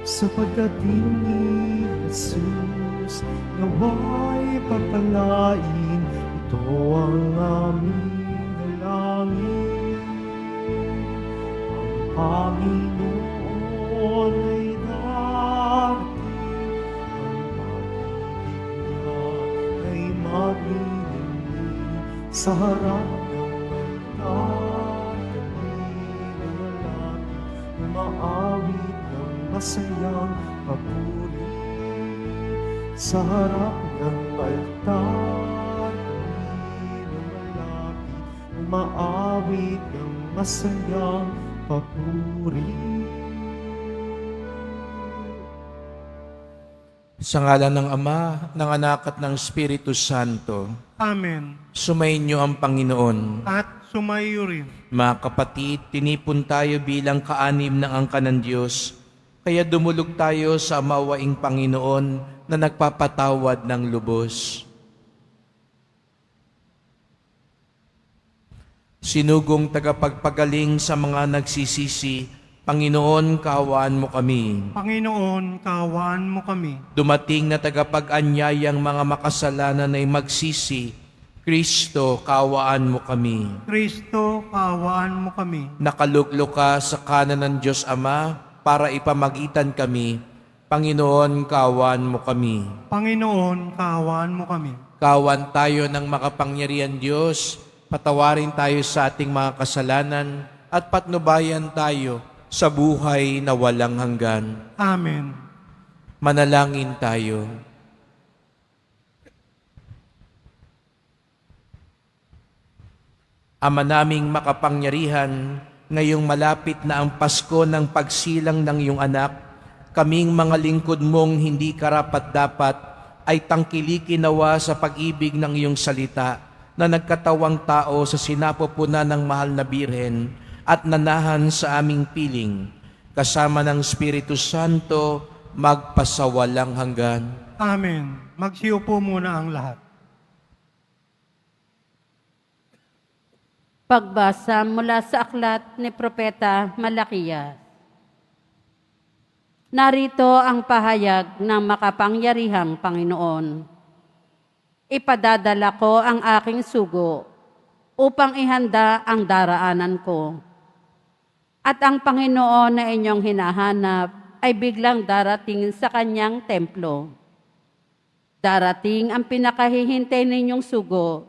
sa pagdating ni Jesus. Nawa'y papalain, ito ang aming dalangin. Ang Panginoon ay darating, ang pag-ibig niya ay maglilingling sa harap ng altar. Kami lumalapit, umaawit ng masayang papuri sa harap ng altar. Kami lumalapit, umaawit ng masayang papuri. Sa ngalan ng Ama, ng Anak at ng Espiritu Santo, Amen. sumainyo ang Panginoon. At sumayo rin. Mga kapatid, tinipon tayo bilang kaanim ng angka ng Diyos, kaya dumulog tayo sa mawaing Panginoon na nagpapatawad ng lubos. Sinugong tagapagpagaling sa mga nagsisisi, Panginoon, kaawaan mo kami. Panginoon, kaawaan mo kami. Dumating na tagapag-anyayang mga makasalanan ay magsisi, Kristo, kaawaan mo kami. Kristo, kaawaan mo kami. Nakaluklok ka sa kanan ng Diyos Ama para ipamagitan kami. Panginoon, kaawaan mo kami. Panginoon, kaawaan mo kami. Kaawaan tayo ng makapangyarihan Diyos, patawarin tayo sa ating mga kasalanan at patnubayan tayo sa buhay na walang hanggan. Amen. Manalangin tayo. Ama naming makapangyarihan, ngayong malapit na ang Pasko ng pagsilang ng iyong anak, kaming mga lingkod mong hindi karapat-dapat ay tangkilikin nawa sa pag-ibig ng iyong salita na nagkatawang tao sa sinapupunan ng mahal na Birhen at nanahan sa aming piling, kasama ng Espiritu Santo, magpasawalang hanggan. Amen. Magsiupo muna ang lahat. Pagbasa mula sa aklat ni Propeta Malakiyas. Narito ang pahayag ng makapangyarihang Panginoon. Ipadadala ko ang aking sugo upang ihanda ang daraanan ko. At ang Panginoon na inyong hinahanap ay biglang darating sa kanyang templo. Darating ang pinakahihintay ninyong sugo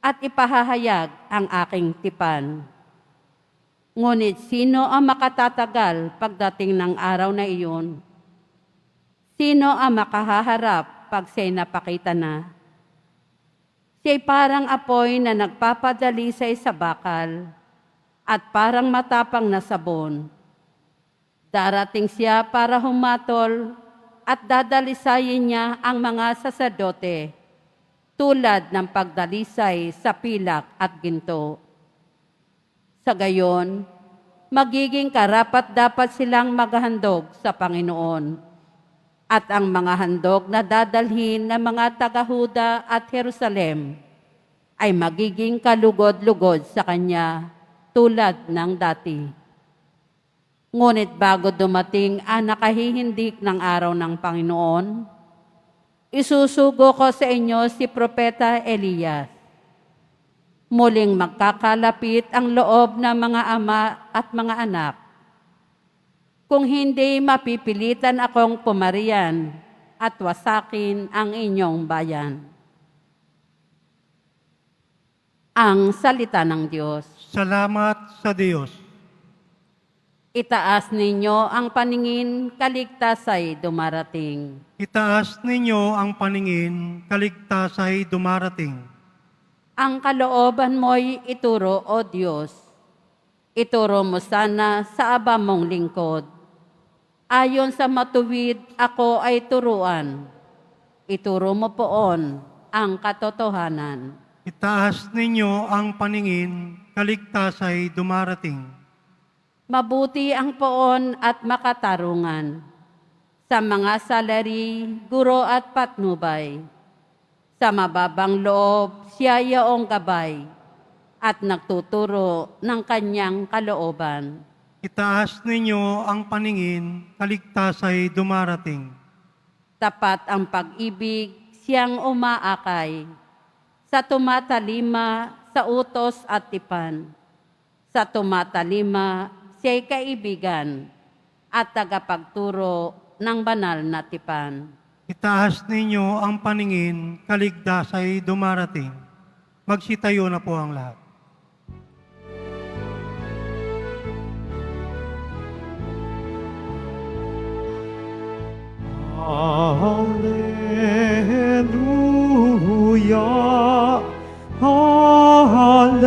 at ipahahayag ang aking tipan. Ngunit sino ang makatatagal pagdating ng araw na iyon? Sino ang makahaharap pag siya'y napakita na? Siya'y parang apoy na nagpapadalisay sa bakal at parang matapang na sabon. Darating siya para humatol at dadalisayin niya ang mga saserdote tulad ng pagdalisay sa pilak at ginto. Sa gayon, magiging karapat-dapat silang maghandog sa Panginoon at ang mga handog na dadalhin ng mga taga-Huda at Jerusalem ay magiging kalugod-lugod sa Kanya tulad ng dati. Ngunit bago dumating ang nakahihindik ng araw ng Panginoon, isusugo ko sa inyo si Propeta Elias. Muling magkakalapit ang loob ng mga ama at mga anak. Kung hindi, mapipilitan akong pumarian at wasakin ang inyong bayan. Ang salita ng Diyos. Salamat sa Diyos. Itaas ninyo ang paningin, kaligtas ay dumarating. Itaas ninyo ang paningin, kaligtas ay dumarating. Ang kalooban mo'y ituro, O Diyos. Ituro mo sana sa aba mong lingkod. Ayon sa matuwid, ako ay turuan. Ituro mo poon ang katotohanan. Itaas ninyo ang paningin, kaligtas ay dumarating. Mabuti ang poon at makatarungan. Sa mga salari, guro at patnubay. Sa mababang loob, siya yaong gabay at nagtuturo ng kanyang kalooban. Itaas ninyo ang paningin, kaligtas ay dumarating. Tapat ang pag-ibig, siyang umaakay. Sa tumatalima, sa utos at tipan. Sa tumatalima, siya'y kaibigan at tagapagturo ng banal na tipan. Itaas ninyo ang paningin, kaligtas ay dumarating. Magsitayo na po ang lahat. Hallelujah, hallelujah,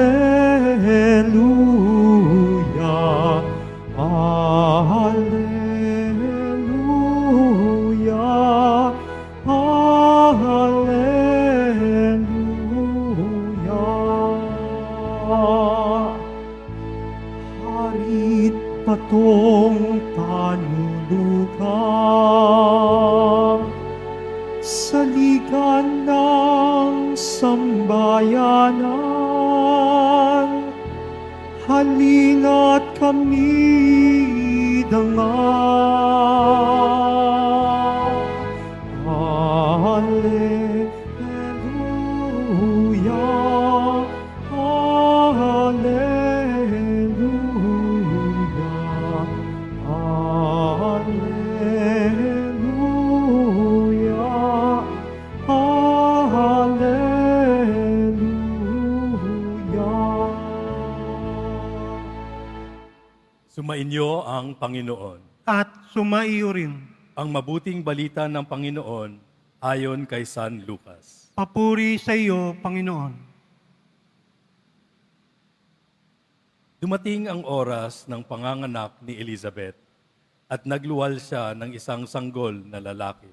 hallelujah, hallelujah. Harit patong tanulugan sa ligan ng sambayanan. Halina't kami dangan. Hallelujah, hallelujah, hallelujah, hallelujah. Sumainyo ang Panginoon. At sumaiyo rin. Ang mabuting balita ng Panginoon ayon kay San Lucas. Papuri sa iyo, Panginoon. Dumating ang oras ng panganganak ni Elizabeth at nagluwal siya ng isang sanggol na lalaki.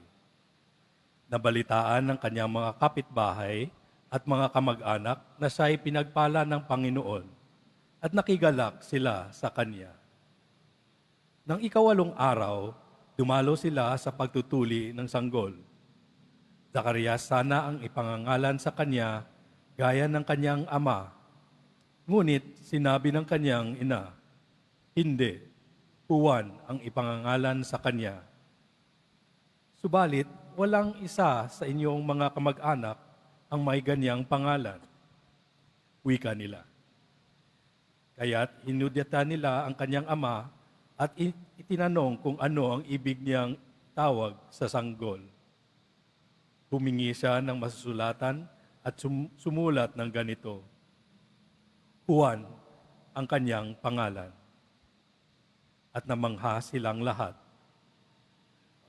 Nabalitaan ng kanyang mga kapitbahay at mga kamag-anak na siya'y pinagpala ng Panginoon at nakigalak sila sa kanya. Nang ikawalong araw, dumalo sila sa pagtutuli ng sanggol. Zacarias sana ang ipangangalan sa kanya gaya ng kanyang ama. Ngunit sinabi ng kanyang ina, hindi, Juan ang ipangangalan sa kanya. Subalit, walang isa sa inyong mga kamag-anak ang may ganyang pangalan. Wika nila. Kaya't hinudyatan nila ang kanyang ama at itinanong kung ano ang ibig niyang tawag sa sanggol. Humingi siya ng masusulatan at sumulat ng ganito, Juan ang kanyang pangalan. At namangha silang lahat.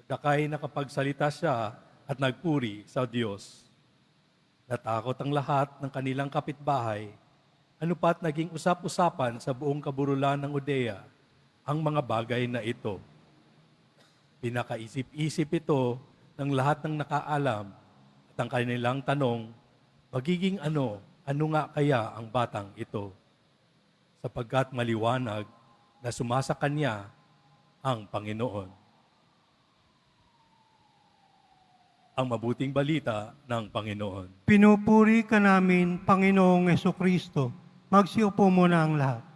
Pagkakay nakapagsalita siya at nagpuri sa Diyos. Natakot ang lahat ng kanilang kapitbahay, ano pa't naging usap-usapan sa buong kaburulan ng Judea ang mga bagay na ito. Pinakaisip-isip ito ng lahat ng nakaalam at ang kanilang tanong, magiging ano nga kaya ang batang ito? Sapagkat maliwanag na sumasa kanya ang Panginoon. Ang mabuting balita ng Panginoon. Pinupuri ka namin, Panginoong Hesukristo. Magsiupo muna ang lahat.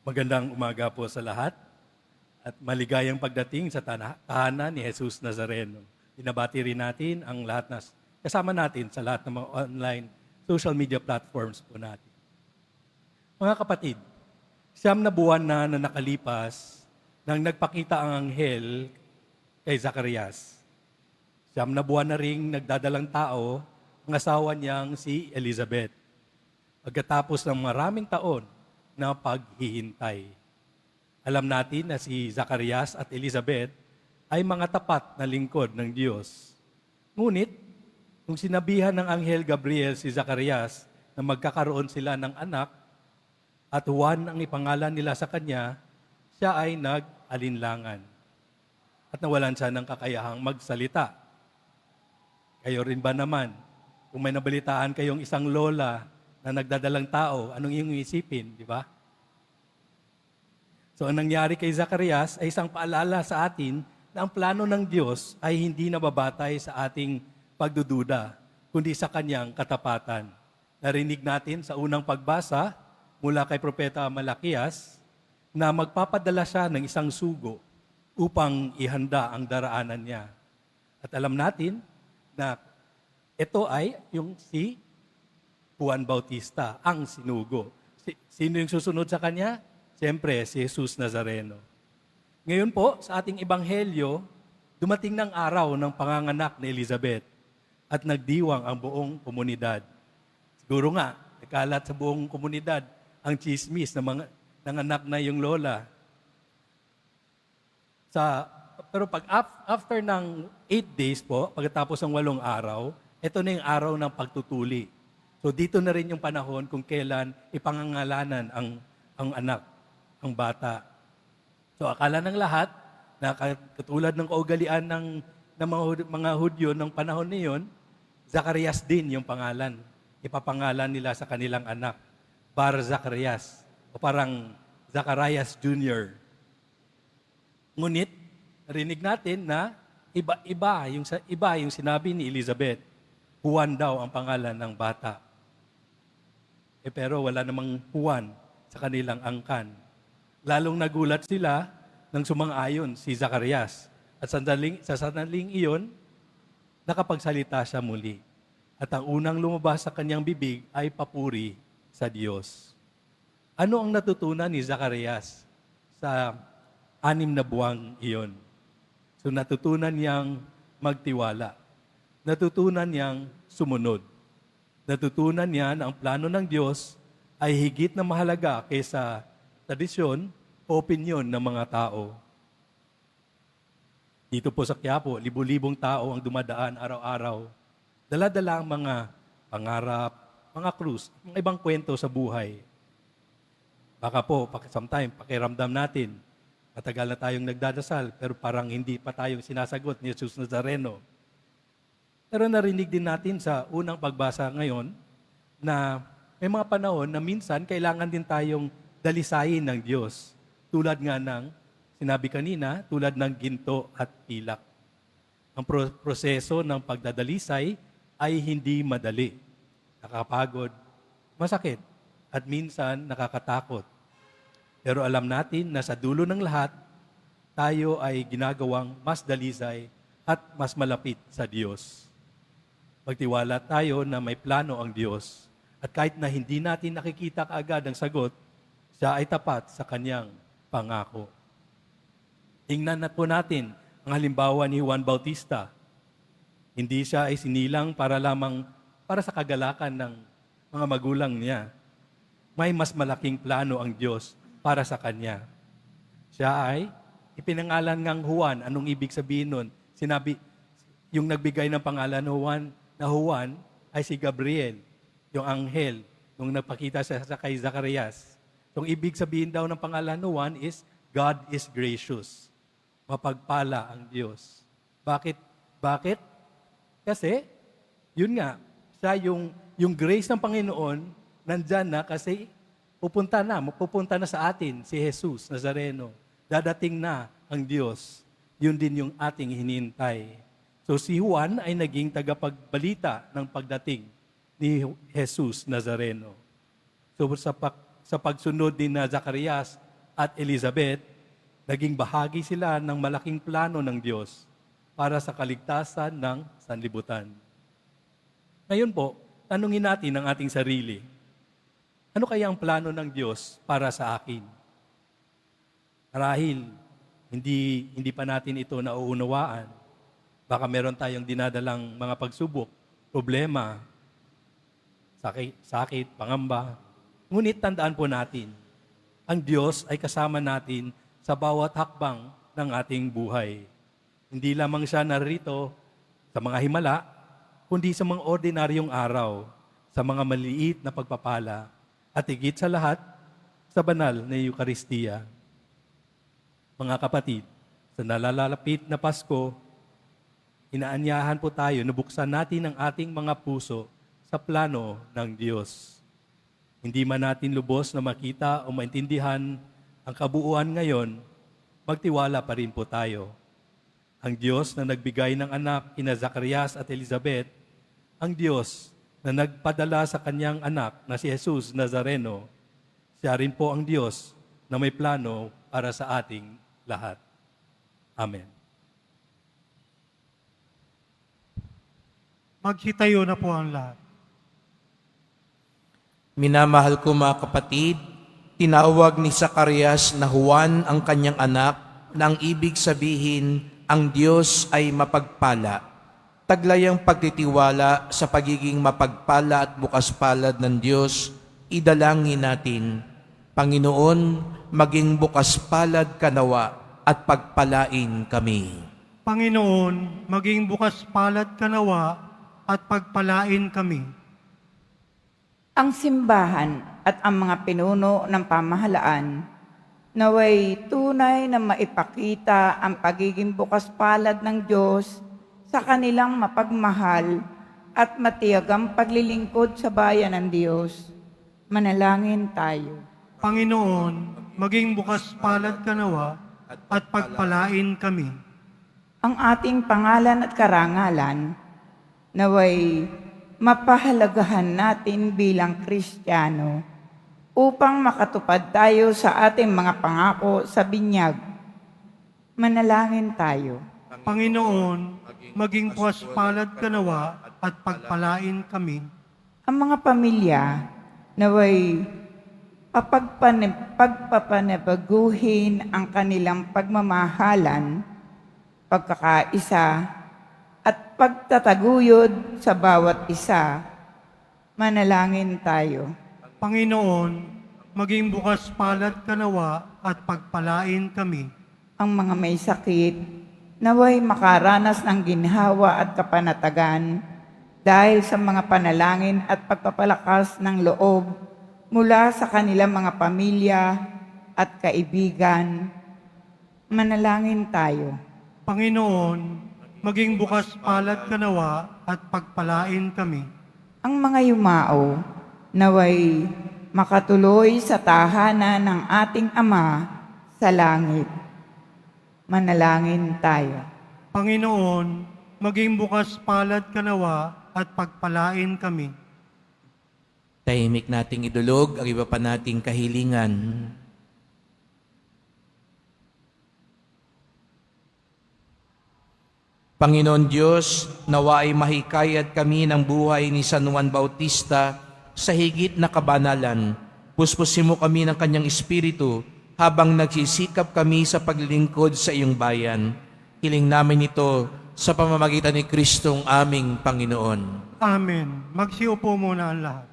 Magandang umaga po sa lahat at maligayang pagdating sa tahanan ni Jesus Nazareno. Binabati rin natin ang lahat na kasama natin sa lahat ng mga online social media platforms po natin. Mga kapatid, 9 na buwan na nakalipas nang nagpakita ang anghel kay Zacarias. 9 na buwan na ring nagdadalang tao ang asawa niyang si Elizabeth. Pagkatapos ng maraming taon na paghihintay. Alam natin na si Zacarias at Elizabeth ay mga tapat na lingkod ng Diyos. Ngunit, nung sinabihan ng Anghel Gabriel si Zacarias na magkakaroon sila ng anak at Juan ang ipangalan nila sa kanya, siya ay nag-alinlangan at nawalan siya ng kakayahang magsalita. Kayo rin ba naman, kung may nabalitaan kayong isang lola na nagdadalang tao, anong iyong isipin, di ba? So, ang nangyari kay Zacarias ay isang paalala sa atin na ang plano ng Diyos ay hindi nababatay sa ating pagdududa, kundi sa kanyang katapatan. Narinig natin sa unang pagbasa mula kay Propeta Malakias na magpapadala siya ng isang sugo upang ihanda ang daraanan niya. At alam natin na ito ay yung si Juan Bautista, ang sinugo. Sino yung susunod sa kanya? Siyempre, si Jesus Nazareno. Ngayon po, sa ating ebanghelyo, dumating ng araw ng panganganak ni Elizabeth at nagdiwang ang buong komunidad. Siguro nga, nagkalat sa buong komunidad ang chismis na mga nanganak na yung lola. Pero after ng 8 days po, pagkatapos ng 8 araw, ito na yung araw ng pagtutuli. So dito na rin yung panahon kung kailan ipangangalanan ang anak, ang bata. So akala ng lahat, na katulad ng kaugalian ng mga Hudyo ng panahon niyon, Zacarias din yung pangalan. Ipapangalan nila sa kanilang anak, Bar Zacarias, o parang Zacarias Jr. Ngunit, narinig natin na iba yung sinabi ni Elizabeth. Juan daw ang pangalan ng bata. Pero wala namang Juan sa kanilang angkan. Lalong nagulat sila nang sumang-ayon si Zacarias. At sa sandaling iyon, nakapagsalita siya muli. At ang unang lumabas sa kanyang bibig ay papuri sa Diyos. Ano ang natutunan ni Zacarias sa 6 na buwang iyon? So natutunan niyang magtiwala. Natutunan niyang sumunod. Natutunan niya na ang plano ng Diyos ay higit na mahalaga kaysa tradisyon o opinyon ng mga tao. Dito po sa Quiapo, libu-libong tao ang dumadaan araw-araw. Dala-dala ang mga pangarap, mga krus, mga ibang kwento sa buhay. Baka po, sometime, pakiramdam natin, matagal na tayong nagdadasal, pero parang hindi pa tayong sinasagot ni Jesus Nazareno. Pero narinig din natin sa unang pagbasa ngayon na may mga panahon na minsan kailangan din tayong dalisayin ng Diyos. Tulad nga ng, sinabi kanina, tulad ng ginto at pilak. Ang proseso ng pagdadalisay ay hindi madali. Nakakapagod, masakit, at minsan nakakatakot. Pero alam natin na sa dulo ng lahat, tayo ay ginagawang mas dalisay at mas malapit sa Diyos. Magtiwala tayo na may plano ang Diyos. At kahit na hindi natin nakikita kaagad ang sagot, siya ay tapat sa kanyang pangako. Tingnan na po natin ang halimbawa ni Juan Bautista. Hindi siya ay sinilang para sa kagalakan ng mga magulang niya. May mas malaking plano ang Diyos para sa kanya. Siya ay ipinangalan ngang Juan. Anong ibig sabihin nun? Sinabi, yung nagbigay ng pangalan na Juan ay si Gabriel, yung anghel, nung nagpakita sa kay Zacarias. Yung ibig sabihin daw ng pangalan ni Juan is, God is gracious. Mapagpala ang Diyos. Bakit? Kasi, yun nga, siya yung grace ng Panginoon, nandyan na kasi pupunta na sa atin si Jesus Nazareno. Dadating na ang Diyos. Yun din yung ating hinintay. So si Juan ay naging tagapagbalita ng pagdating ni Jesus Nazareno. So sa pagsunod din na Zacarias at Elizabeth, naging bahagi sila ng malaking plano ng Diyos para sa kaligtasan ng sanlibutan. Ngayon po, tanungin natin ang ating sarili. Ano kaya ang plano ng Diyos para sa akin? Marahil, hindi pa natin ito nauunawaan. Baka meron tayong dinadalang mga pagsubok, problema, sakit, pangamba. Ngunit tandaan po natin, ang Diyos ay kasama natin sa bawat hakbang ng ating buhay. Hindi lamang siya narito sa mga himala, kundi sa mga ordinaryong araw, sa mga maliit na pagpapala, at higit sa lahat, sa banal na Eucharistia. Mga kapatid, sa nalalapit na Pasko, inaanyahan po tayo na buksan natin ang ating mga puso sa plano ng Diyos. Hindi man natin lubos na makita o maintindihan ang kabuuan ngayon, magtiwala pa rin po tayo. Ang Diyos na nagbigay ng anak kina Zacarias at Elizabeth, ang Diyos na nagpadala sa kanyang anak na si Jesus Nazareno, siya rin po ang Diyos na may plano para sa ating lahat. Amen. Magsitayo na po ang lahat. Minamahal ko mga kapatid, tinawag ni Zacarias na Juan ang kanyang anak na ang ibig sabihin, ang Diyos ay mapagpala. Taglayang pagtitiwala sa pagiging mapagpala at bukas palad ng Diyos, idalangin natin. Panginoon, maging bukas palad ka nawa at pagpalain kami. Panginoon, maging bukas palad ka nawa at pagpalain kami. Ang simbahan at ang mga pinuno ng pamahalaan naway tunay na maipakita ang pagiging bukas palad ng Diyos sa kanilang mapagmahal at matiyagang paglilingkod sa bayan ng Diyos. Manalangin tayo. Panginoon, maging bukas palad ka nawa at pagpalain kami. Ang ating pangalan at karangalan naway mapahalagahan natin bilang Kristiyano upang makatupad tayo sa ating mga pangako sa binyag. Manalangin tayo. Panginoon, maging bukas palad ka nawa at pagpalain kami. Ang mga pamilya naway pagpapanabaguhin ang kanilang pagmamahalan, pagkakaisa, at pagtataguyod sa bawat isa. Manalangin tayo. Panginoon, maging bukas palad ka nawa at pagpalain kami. Ang mga may sakit naway makaranas ng ginhawa at kapanatagan dahil sa mga panalangin at pagpapalakas ng loob mula sa kanilang mga pamilya at kaibigan. Manalangin tayo. Panginoon, maging bukas palad ka nawa at pagpalain kami. Ang mga yumao naway makatuloy sa tahanan ng ating Ama sa langit. Manalangin tayo. Panginoon, maging bukas palad ka nawa at pagpalain kami. Tahimik nating idulog ang iba pa nating kahilingan. Panginoon Diyos, nawa ay mahikayat kami ng buhay ni San Juan Bautista sa higit na kabanalan. Puspusin mo kami ng kanyang espiritu habang nagsisikap kami sa paglilingkod sa iyong bayan. Hiling namin ito sa pamamagitan ni Kristong aming Panginoon. Amen. Magsiupo muna ang lahat.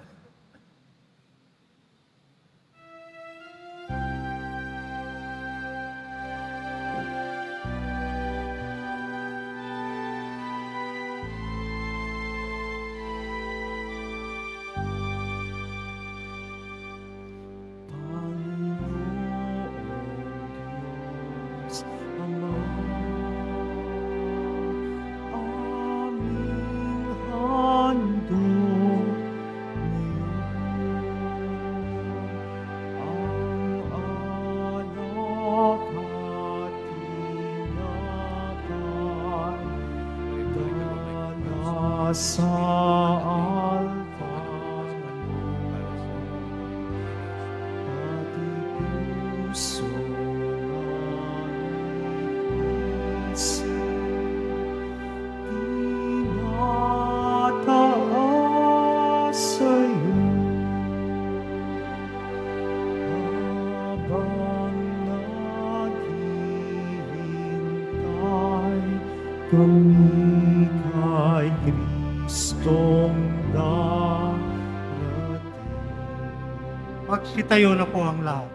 Sa altar, pati puso nais, tinataas sa'yo, habang naghihintay kami kay Kristong darating. Magsitayo na po ang lahat.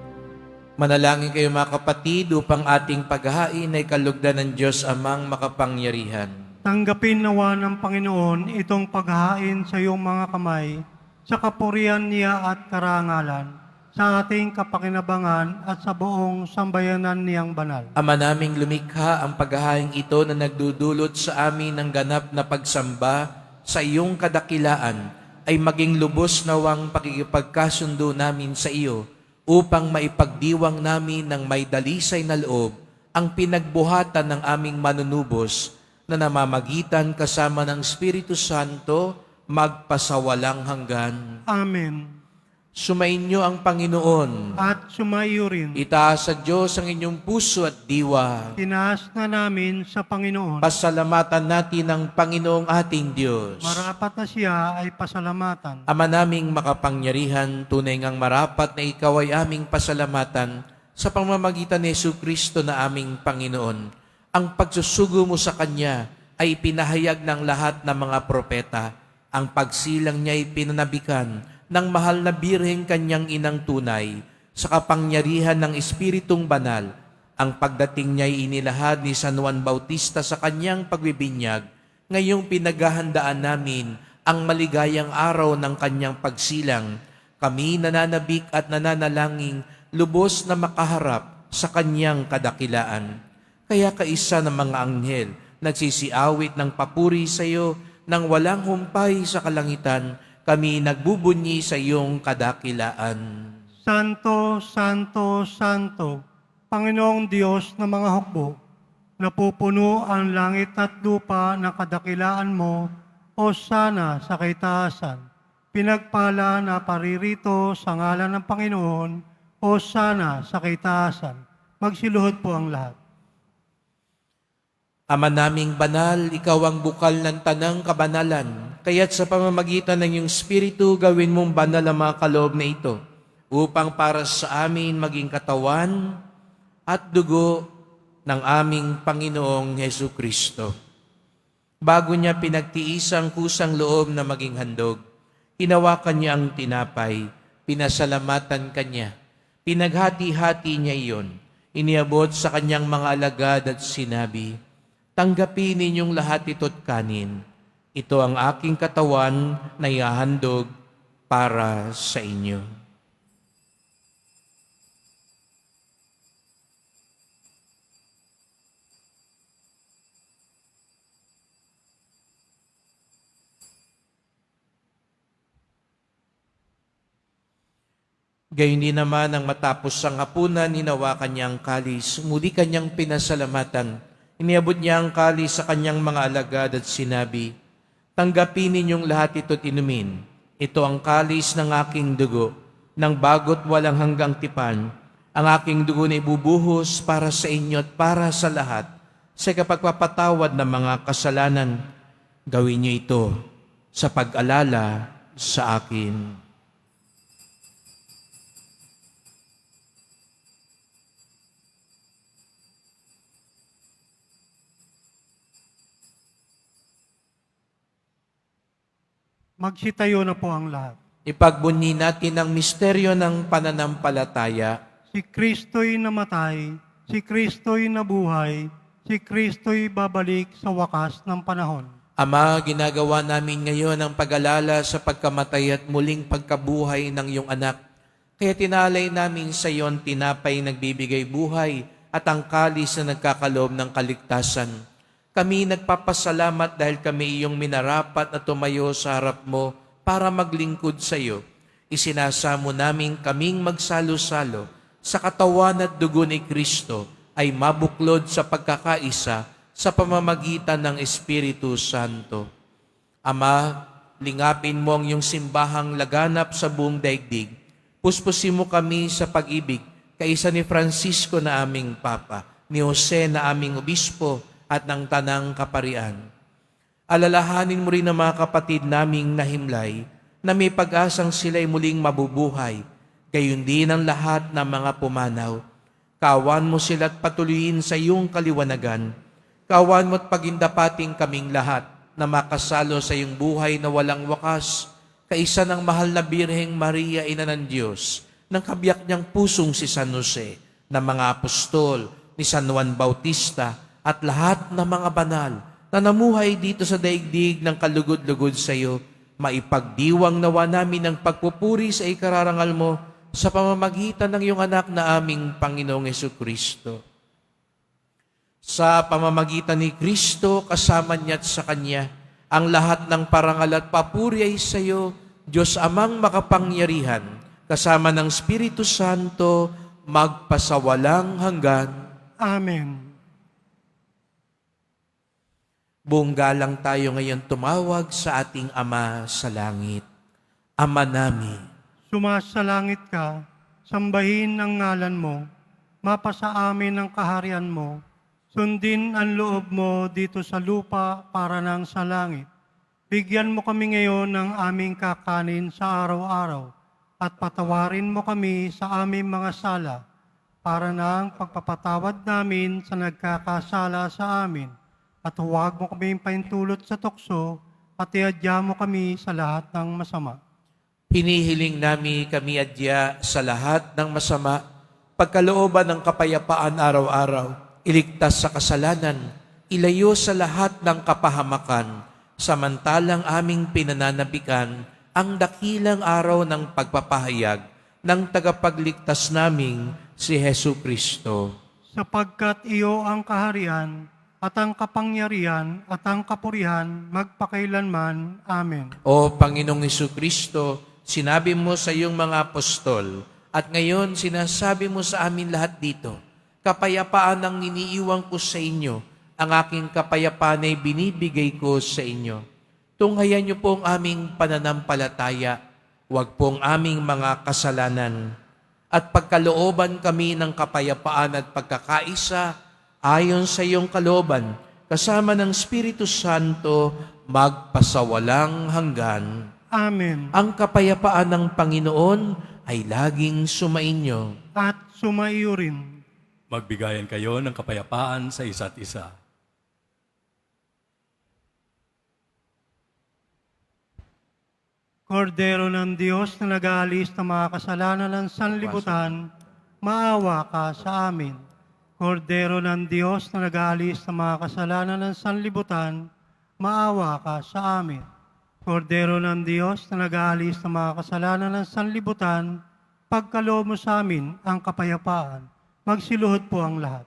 Manalangin kayo mga kapatid upang ating paghahain ay kalugdan ng Diyos amang makapangyarihan. Tanggapin nawa ng Panginoon itong paghahain sa iyong mga kamay sa kapurihan niya at karangalan, sa ating kapakinabangan at sa buong sambayanan niyang banal. Ama naming lumikha, ang paghahain ito na nagdudulot sa amin ng ganap na pagsamba sa iyong kadakilaan ay maging lubos nawang pakikipagkasundo namin sa iyo upang maipagdiwang namin ng may dalisay na loob ang pinagbuhatan ng aming manunubos na namamagitan kasama ng Espiritu Santo magpasawalang hanggan. Amen. Sumainyo ang Panginoon. At sumaiyo rin. Itaas sa Diyos ang inyong puso at diwa. Tinaas na namin sa Panginoon. Pasalamatan natin ang Panginoong ating Diyos. Marapat na siya ay pasalamatan. Ama naming makapangyarihan, tunay ngang marapat na ikaw ay aming pasalamatan sa pamamagitan ni Jesucristo na aming Panginoon. Ang pagsusugo mo sa Kanya ay pinahayag ng lahat ng mga propeta. Ang pagsilang niya ay pinanabikan ng mahal na birheng Kanyang inang tunay sa kapangyarihan ng Espiritong Banal. Ang pagdating niya ay inilahad ni San Juan Bautista sa kanyang pagbibinyag. Ngayong pinaghahandaan namin ang maligayang araw ng kanyang pagsilang. Kami nananabik at nananalangin lubos na makaharap sa kanyang kadakilaan. Kaya kaisa ng mga anghel nagsisiawit ng papuri sa iyo nang walang humpay sa kalangitan. Kami nagbubunyi sa iyong kadakilaan. Santo, Santo, Santo, Panginoong Diyos ng mga hukbo, napupuno ang langit at lupa ng kadakilaan mo, o sana sa kaitaasan. Pinagpala na paririto sa ngalan ng Panginoon, o sana sa kaitaasan. Magsiluhod po ang lahat. Ama naming banal, ikaw ang bukal ng tanang kabanalan. Kaya't sa pamamagitan ng iyong Espiritu, gawin mong banal ang mga kaloob na ito, upang para sa amin maging katawan at dugo ng aming Panginoong Jesucristo. Bago niya pinagtiis ang kusang loob na maging handog, hinawakan niya ang tinapay, pinasalamatan kanya, pinaghati-hati niya iyon, iniabot sa kanyang mga alagad at sinabi, "Tanggapin ninyong lahat ito't kanin. Ito ang aking katawan na ihahandog para sa inyo." Gayon din naman ang matapos ang hapunan, hinawakan niya ang kalis, muli kanyang pinasalamatan. Iniabot niya ang kalis sa kanyang mga alagad at sinabi, "Tanggapin ninyong lahat ito't inumin. Ito ang kalis ng aking dugo, ng bago't walang hanggang tipan. Ang aking dugo na ibubuhos para sa inyo at para sa lahat, sa kapagpapatawad ng mga kasalanan. Gawin niyo ito sa pag-alala sa akin." Magsitayo na po ang lahat. Ipagbunyi natin ang misteryo ng pananampalataya. Si Kristo'y namatay, si Kristo'y nabuhay, si Kristo'y babalik sa wakas ng panahon. Ama, ginagawa namin ngayon ang pag-alala sa pagkamatay at muling pagkabuhay ng iyong anak. Kaya tinalay namin sa iyo ang tinapay nagbibigay buhay at ang kalis na nagkakaloob ng kaligtasan. Kami nagpapasalamat dahil kami iyong minarapat na tumayo sa harap mo para maglingkod sa iyo. Isinasamo namin kaming magsalo-salo sa katawan at dugo ni Kristo ay mabuklod sa pagkakaisa sa pamamagitan ng Espiritu Santo. Ama, lingapin mo ang iyong simbahang laganap sa buong daigdig. Puspusin mo kami sa pag-ibig kaisa ni Francisco na aming Papa, ni Jose na aming Obispo, at ng Tanang Kaparian. Alalahanin mo rin ang mga kapatid naming nahimlay na may pag-asang sila'y muling mabubuhay, gayon din ang lahat ng mga pumanaw. Kawan mo sila at patuloyin sa iyong kaliwanagan. Kawan mo at pagindapating kaming lahat na makasalo sa iyong buhay na walang wakas, kaisa ng mahal na Birheng Maria, Ina ng Diyos, ng kabiyak niyang pusong si San Jose, ng mga apostol, ni San Juan Bautista, at lahat ng mga banal na namuhay dito sa daigdig ng kalugod-lugod sa iyo, maipagdiwang nawa namin ang pagpupuri sa ikararangal mo sa pamamagitan ng iyong anak na aming Panginoong Jesucristo. Sa pamamagitan ni Kristo, kasama niya at sa Kanya, ang lahat ng parangal at papuri ay sa iyo, Diyos Amang makapangyarihan, kasama ng Espiritu Santo, magpasawalang hanggan. Amen. Buong galang tayo ngayon tumawag sa ating Ama sa langit. Ama namin, Sumasalangit ka, sambahin ang ngalan mo, mapasa amin ang kaharian mo, sundin ang loob mo dito sa lupa para nang sa langit. Bigyan mo kami ngayon ng aming kakanin sa araw-araw at patawarin mo kami sa aming mga sala para nang pagpapatawad namin sa nagkakasala sa amin. At huwag mo kami paintulot sa tukso at iadya mo kami sa lahat ng masama. hinihiling namin kami adya sa lahat ng masama, pagkalooban ng kapayapaan araw-araw, iligtas sa kasalanan, ilayo sa lahat ng kapahamakan, samantalang aming pinananabikan ang dakilang araw ng pagpapahayag ng tagapagligtas naming si Hesu Kristo. Sapagkat iyo ang kaharian at ang kapangyarihan at ang kapurihan magpakailanman. Amen. O Panginoong Hesu Kristo, sinabi mo sa iyong mga apostol, at ngayon sinasabi mo sa amin lahat dito, kapayapaan ang iniiwan ko sa inyo, ang aking kapayapaan ay binibigay ko sa inyo. Tunghayan niyo po ang aming pananampalataya, huwag pong aming mga kasalanan, at pagkalooban kami ng kapayapaan at pagkakaisa, ayon sa iyong kalooban, kasama ng Espiritu Santo, magpasawalang hanggan. Amen. Ang kapayapaan ng Panginoon ay laging sumainyo. At sumaiyo rin. Magbigayan kayo ng kapayapaan sa isa't isa. Kordero ng Diyos na nag-aalis ng mga kasalanan ng sanlibutan, maawa ka sa amin. Kordero ng Diyos na nag-aalis ng mga kasalanan ng sanlibutan, maawa ka sa amin. Kordero ng Diyos na nag-aalis ng mga kasalanan ng sanlibutan, pagkaloob mo sa amin ang kapayapaan. Magsiluhod po ang lahat.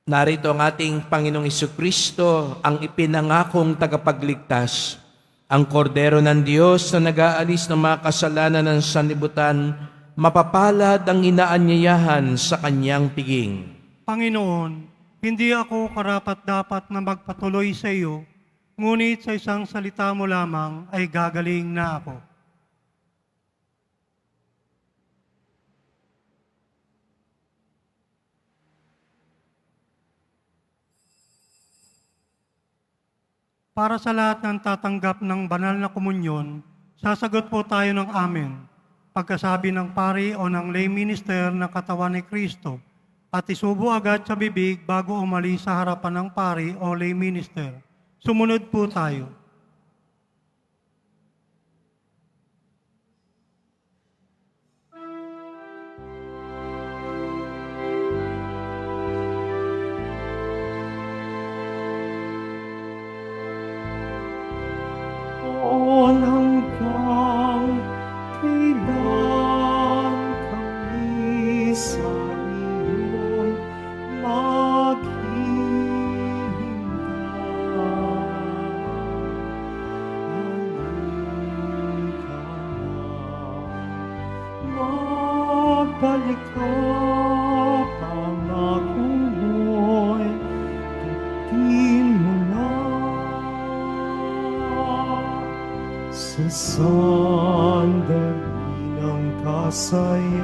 Narito ang ating Panginoong Jesucristo, ang ipinangakong tagapagligtas, ang kordero ng Diyos na nag-aalis ng mga kasalanan ng sanlibutan, mapapalad ang inaanyayahan sa kanyang piging. Panginoon, hindi ako karapat-dapat na magpatuloy sa iyo, ngunit sa isang salita mo lamang ay gagaling na ako. Para sa lahat ng tatanggap ng banal na komunyon, sasagot po tayo ng amen. Pagkasabi ng pari o ng lay minister ng katawan ni Kristo, at isubo agad sa bibig bago umalis sa harapan ng pari o lay minister. Sumunod po tayo. Hanggang kailan kami sa iyo'y magbalik ka, pangako mo'y tutin mo na. Sa sandali ng kasayahan,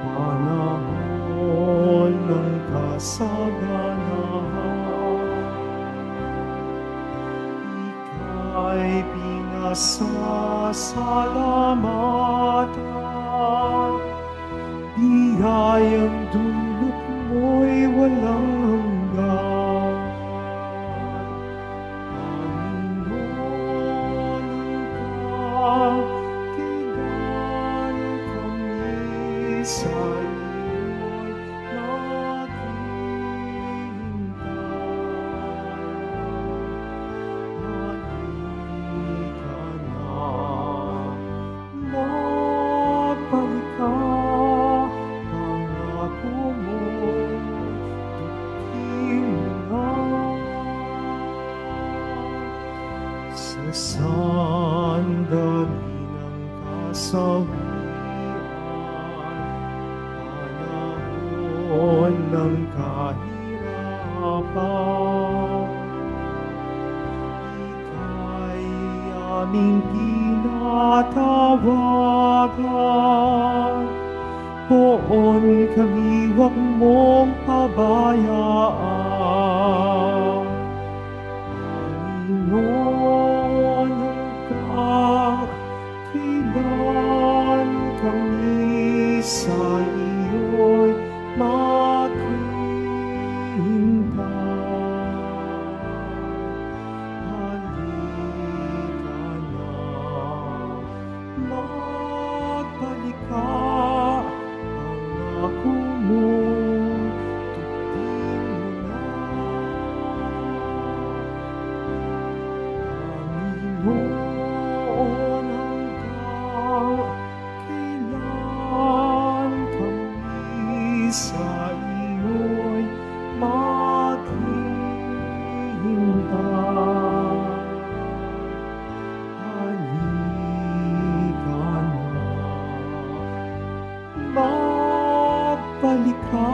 panahon ng kasaganahan, ika'y pinasasalamatan, biyayang dulot mo'y walang hanggan. Sa iyo'y sandali ng kasawian, panahon tatawagan. Poon kami huwag mong pabayaan. Panginoon, hanggang kailan kami sa iyo'y magbalik ka, pangako mo, tupin mo na. Panginoon, hanggang kailan kami sa iyo'y maghihintay? Magbalik ka,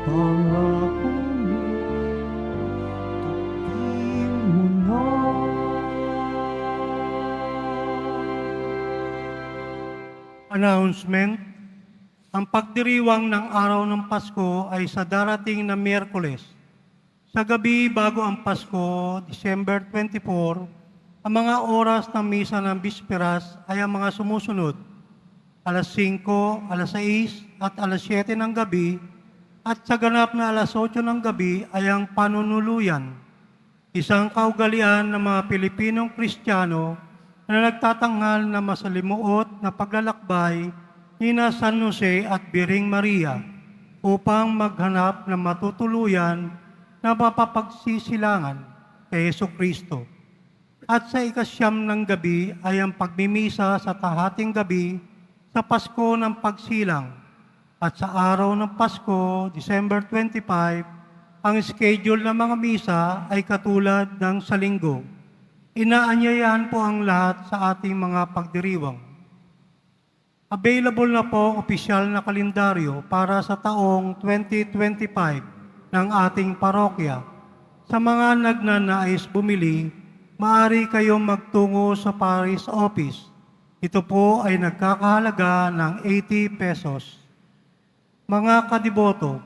pangako mo, tupin mo na. Announcement. Ang pagdiriwang ng araw ng Pasko ay sa darating na Miyerkules. Sa gabi bago ang Pasko, December 24, ang mga oras ng misa ng Bisperas ay ang mga sumusunod: alas 5, alas 6, at alas 7 ng gabi, at sa ganap na alas 8 ng gabi ay ang panunuluyan, isang kaugalian ng mga Pilipinong Kristiyano na nagtatanghal na masalimuot na paglalakbay nina San Jose at Biring Maria upang maghanap ng matutuluyan na mapapagsisilangan kay Jesucristo. At sa ikasyam ng gabi ay ang pagmimisa sa tahating gabi sa Pasko ng Pagsilang. At sa araw ng Pasko, December 25, ang schedule ng mga misa ay katulad ng sa linggo. Inaanyayahan po ang lahat sa ating mga pagdiriwang. Available na po opisyal na kalendaryo para sa taong 2025 ng ating parokya. Sa mga nagnanais bumili, maaari kayong magtungo sa parish office. Ito po ay nagkakahalaga ng 80 pesos. Mga kadiboto,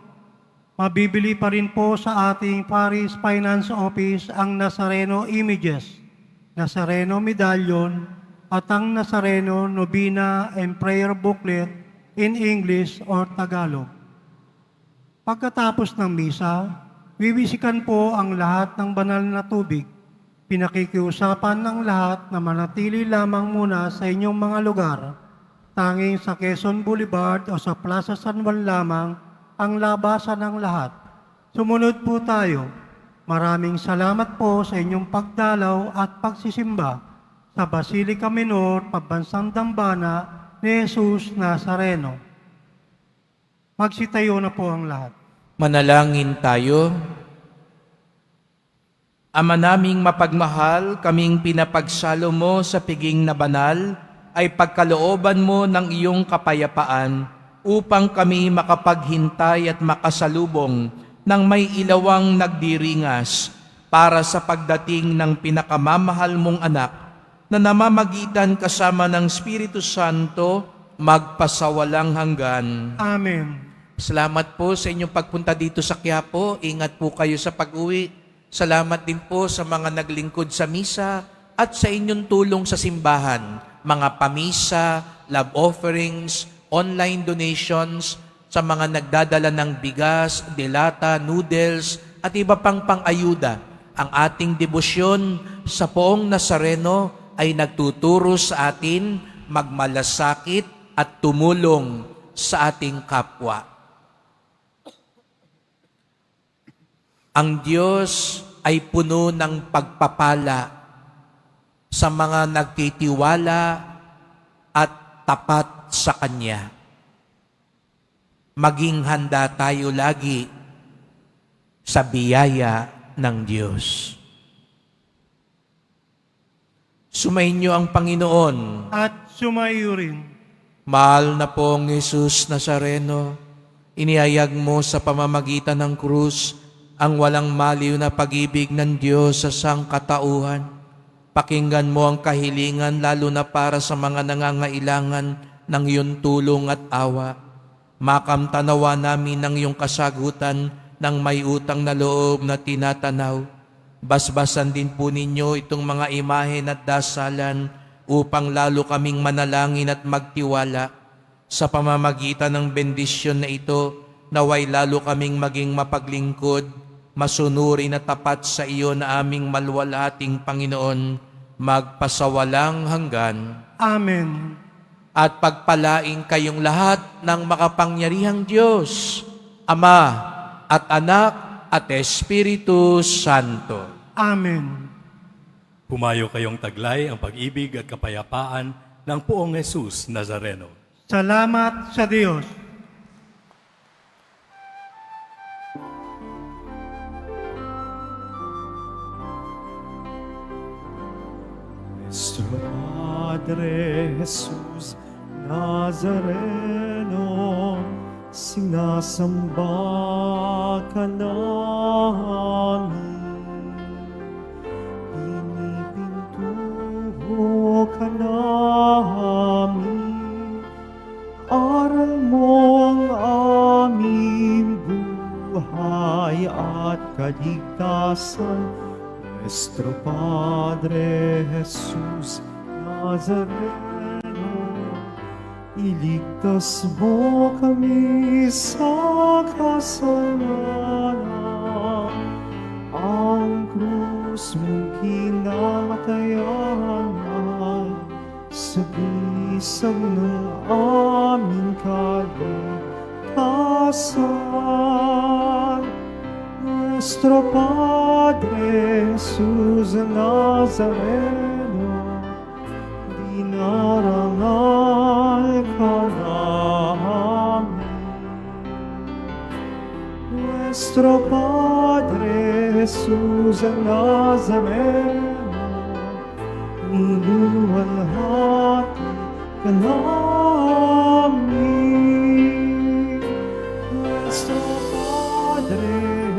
mabibili pa rin po sa ating Parish Finance Office ang Nazareno Images, Nazareno Medallion, at ang Nazareno Novena and Prayer Booklet in English or Tagalog. Pagkatapos ng misa, wiwisikan po ang lahat ng banal na tubig. Pinakikiusapan ng lahat na manatili lamang muna sa inyong mga lugar. Tanging sa Quezon Boulevard o sa Plaza San Juan lamang ang labasan ng lahat. Sumunod po tayo. Maraming salamat po sa inyong pagdalaw at pagsisimba sa Basilica Minor, Pambansang Dambana ni Jesus Nazareno. Magsitayo na po ang lahat. Manalangin tayo. Ama naming mapagmahal, kaming pinapagsalo mo sa piging na banal, ay pagkalooban mo ng iyong kapayapaan upang kami makapaghintay at makasalubong ng may ilawang nagdiringas para sa pagdating ng pinakamamahal mong anak na namamagitan kasama ng Espiritu Santo magpasawalang hanggan. Amen. Salamat po sa inyong pagpunta dito sa Quiapo. Ingat po kayo sa pag-uwi. Salamat din po sa mga naglingkod sa misa at sa inyong tulong sa simbahan, mga pamisa, love offerings, online donations, sa mga nagdadala ng bigas, delata, noodles, at iba pang pang-ayuda. Ang ating debosyon sa Poong Nazareno ay nagtuturo sa atin magmalasakit at tumulong sa ating kapwa. Ang Diyos ay puno ng pagpapala sa mga nagtitiwala at tapat sa Kanya. Maging handa tayo lagi sa biyaya ng Diyos. Sumainyo ang Panginoon. At sumayo rin. Mahal na pong Jesus Nazareno, inihayag mo sa pamamagitan ng krus ang walang maliw na pag-ibig ng Diyos sa sangkatauhan. Pakinggan mo ang kahilingan lalo na para sa mga nangangailangan ng iyong tulong at awa. Makamtanawa namin ng iyong kasagutan ng may utang na loob na tinatanaw. Basbasan din po ninyo itong mga imahen at dasalan upang lalo kaming manalangin at magtiwala. Sa pamamagitan ng bendisyon na ito, naway lalo kaming maging mapaglingkod, masunurin at tapat sa iyo na aming malwalhating Panginoon, magpasawalang hanggan. Amen. At pagpalaing kayong lahat ng makapangyarihang Diyos, Ama at Anak at Espiritu Santo. Amen. Pumayo kayong taglay ang pag-ibig at kapayapaan ng Poong Jesus Nazareno. Salamat sa Diyos. Nuestro Padre Jesus Nazareno, sinasamba ka namin. Pinipintuho ka namin. Aral mo ang aming buhay at kaligtasan. Nuestro Padre Jesus Nazareno, iligtas mo kami sa kasalanan. Ang krus mong kinamatayan ay sabisag ng aming kaligtasan. Nuestro Padre Jesus Nazareno, dinarangal ka namin. Nuestro Padre Jesus Nazareno, niluwalhati ka namin. Nuestro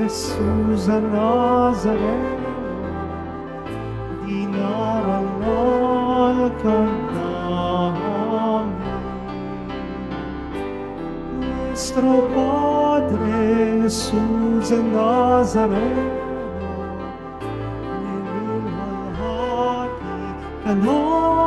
Jesus Nazareno, dinarangal ka namin. Nuestro Padre Jesus Nazareno, niluwalhati ka namin.